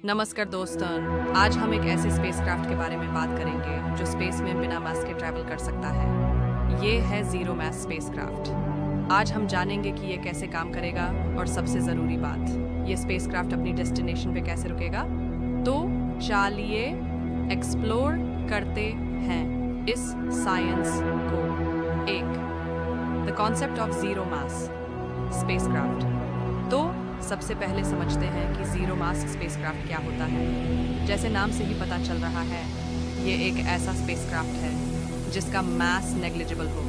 नमस्कार दोस्तों, आज हम एक ऐसे स्पेसक्राफ्ट के बारे में बात करेंगे जो स्पेस में बिना मास के ट्रैवल कर सकता है। ये है जीरो मास स्पेसक्राफ्ट। आज हम जानेंगे कि ये कैसे काम करेगा और सबसे ज़रूरी बात, ये स्पेसक्राफ्ट अपनी डेस्टिनेशन पे कैसे रुकेगा। तो चलिए एक्सप्लोर करते हैं इस साइंस को। The concept of zero mass spacecraft. तो सबसे पहले समझते हैं कि जीरो मास स्पेसक्राफ्ट क्या होता है। जैसे नाम से ही पता चल रहा है, ये एक ऐसा स्पेसक्राफ्ट है जिसका मास नेग्लिजिबल हो,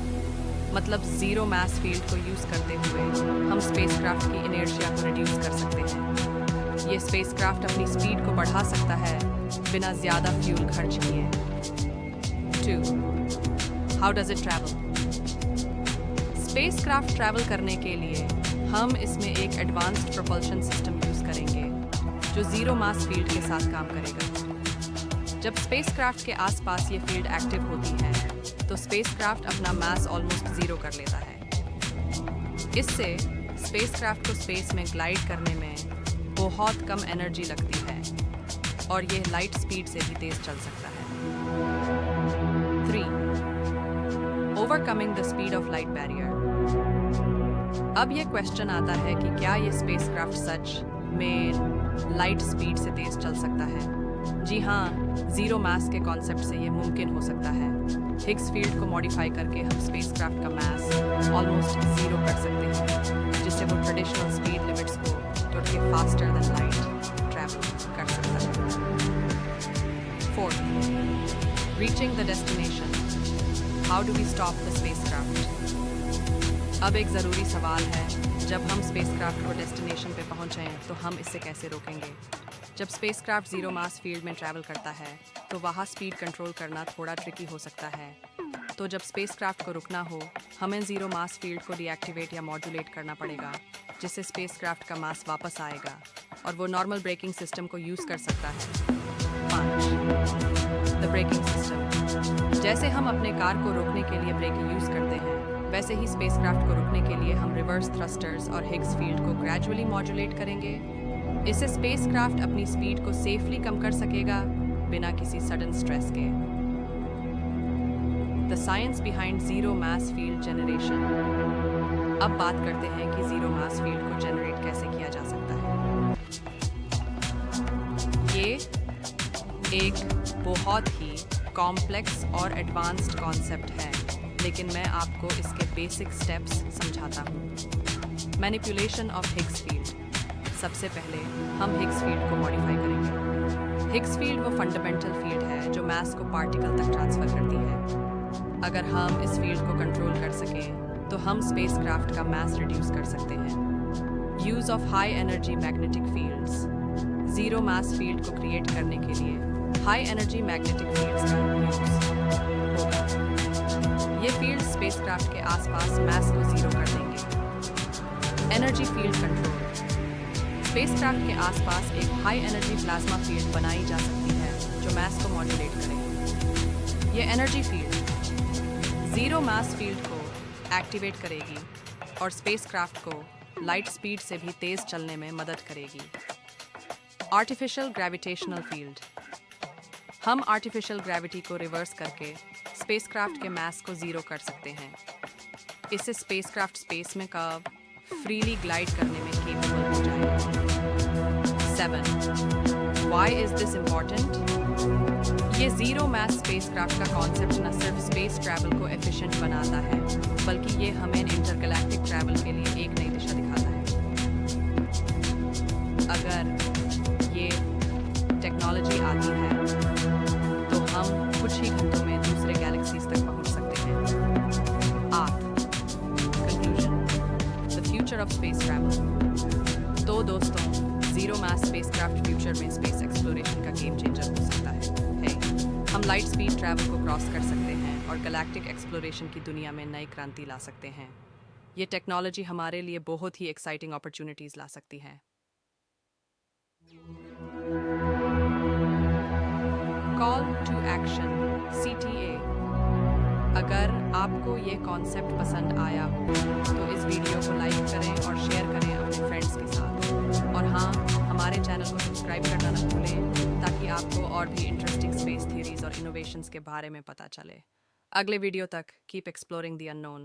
मतलब जीरो मास फील्ड को यूज़ करते हुए हम स्पेसक्राफ्ट की इनर्शिया को रिड्यूस कर सकते हैं। ये स्पेसक्राफ्ट अपनी स्पीड को बढ़ा सकता है बिना ज़्यादा फ्यूल खर्च किए। 2. How does it travel? Spacecraft travel करने के लिए हम इसमें एक एडवांस्ड प्रोपल्शन सिस्टम यूज़ करेंगे जो ज़ीरो मास फील्ड के साथ काम करेगा। जब स्पेसक्राफ्ट के आसपास ये फील्ड एक्टिव होती है तो स्पेसक्राफ्ट अपना मास ऑलमोस्ट ज़ीरो कर लेता है। इससे स्पेसक्राफ्ट को स्पेस में ग्लाइड करने में बहुत कम एनर्जी लगती है और ये लाइट स्पीड से भी तेज़ चल सकता है। 3. Overcoming the speed of light barrier. अब ये क्वेश्चन आता है कि क्या ये स्पेसक्राफ्ट सच में लाइट स्पीड से तेज चल सकता है? जी हाँ, जीरो मास के कॉन्सेप्ट से ये मुमकिन हो सकता है। हिग्स फील्ड को मॉडिफाई करके हम स्पेसक्राफ्ट का मास ऑलमोस्ट ज़ीरो कर सकते हैं, जिससे वो ट्रेडिशनल स्पीड लिमिट्स को तोड़ के फास्टर देन लाइट ट्रैवल कर सकता है। 4. Reaching the destination. How do we stop the spacecraft? अब एक ज़रूरी सवाल है, जब हम स्पेसक्राफ्ट को डेस्टिनेशन पे पहुंचें तो हम इसे कैसे रोकेंगे? जब स्पेसक्राफ्ट ज़ीरो मास फील्ड में ट्रैवल करता है तो वहाँ स्पीड कंट्रोल करना थोड़ा ट्रिकी हो सकता है। तो जब स्पेसक्राफ्ट को रुकना हो, हमें ज़ीरो मास फील्ड को डीएक्टिवेट या मॉड्यूलेट करना पड़ेगा, जिससे स्पेसक्राफ्ट का मास वापस आएगा और वो नॉर्मल ब्रेकिंग सिस्टम को यूज़ कर सकता है। 5. The braking system. जैसे हम अपने कार को रोकने के लिए ब्रेक यूज़ करते हैं, वैसे ही स्पेसक्राफ्ट को रोकने के लिए हम रिवर्स थ्रस्टर्स और हिग्स फील्ड को ग्रेजुअली मॉड्यूलेट करेंगे। इससे स्पेसक्राफ्ट अपनी स्पीड को सेफली कम कर सकेगा बिना किसी सडन स्ट्रेस के। The science behind zero mass field generation. अब बात करते हैं कि जीरो मास फील्ड को जनरेट कैसे किया जा सकता है। ये एक बहुत ही कॉम्प्लेक्स और एडवांस्ड कॉन्सेप्ट है, लेकिन मैं आपको इसके बेसिक स्टेप्स समझाता हूँ। Manipulation of Higgs field. सबसे पहले हम हिग्स फील्ड को मॉडिफाई करेंगे। हिग्स फील्ड वो फंडामेंटल फील्ड है जो मास को पार्टिकल तक ट्रांसफर करती है। अगर हम इस फील्ड को कंट्रोल कर सकें तो हम स्पेसक्राफ्ट का मास रिड्यूस कर सकते हैं। Use of high energy magnetic fields. Zero mass field को क्रिएट करने के लिए हाई एनर्जी मैग्नेटिक फील्ड्स का यूज़ होगा। ये फील्ड स्पेसक्राफ्ट के आसपास मास को ज़ीरो कर देंगे। Energy field control. स्पेसक्राफ्ट के आसपास एक हाई एनर्जी प्लाज्मा फील्ड बनाई जा सकती है जो मास को मॉड्यूलेट करे। ये एनर्जी फील्ड ज़ीरो मास फील्ड को एक्टिवेट करेगी और स्पेसक्राफ्ट को लाइट स्पीड से भी तेज़ चलने में मदद करेगी। Artificial gravitational field. हम आर्टिफिशियल ग्रेविटी को रिवर्स करके स्पेसक्राफ्ट के मास को ज़ीरो कर सकते हैं। इससे स्पेसक्राफ्ट स्पेस में कर्व फ्रीली ग्लाइड करने में केपेबल हो जाएगा। 7. Why is this important? ये ज़ीरो मास स्पेसक्राफ्ट का कॉन्सेप्ट न सिर्फ स्पेस ट्रैवल को एफिशिएंट बनाता है, बल्कि ये हमें इंटरगैलेक्टिक ट्रैवल के लिए एक नई दिशा दिखाता है। अगर ये टेक्नोलॉजी आती है तो हम कुछ ही घंटों में दूसरे गैलेक्सीज तक पहुंच सकते हैं। 8. Conclusion. The future of space travel. तो दोस्तों, जीरो मास स्पेसक्राफ्ट फ्यूचर में स्पेस एक्सप्लोरेशन का गेम चेंजर हो सकता है। हम लाइट स्पीड ट्रैवल को क्रॉस कर सकते हैं और गैलेक्टिक एक्सप्लोरेशन की दुनिया में नई क्रांति ला सकते हैं। ये टेक्नोलॉजी हमारे लिए बहुत ही एक्साइटिंग अपॉर्चुनिटीज ला सकती है। Call to action CTA। अगर आपको ये कॉन्सेप्ट पसंद आया हो तो इस वीडियो को लाइक करें और शेयर करें अपने फ्रेंड्स के साथ। और हाँ, हमारे चैनल को सब्सक्राइब करना न भूलें ताकि आपको और भी इंटरेस्टिंग स्पेस थ्योरीज और इनोवेशंस के बारे में पता चले। अगले वीडियो तक कीप एक्सप्लोरिंग द अननोन।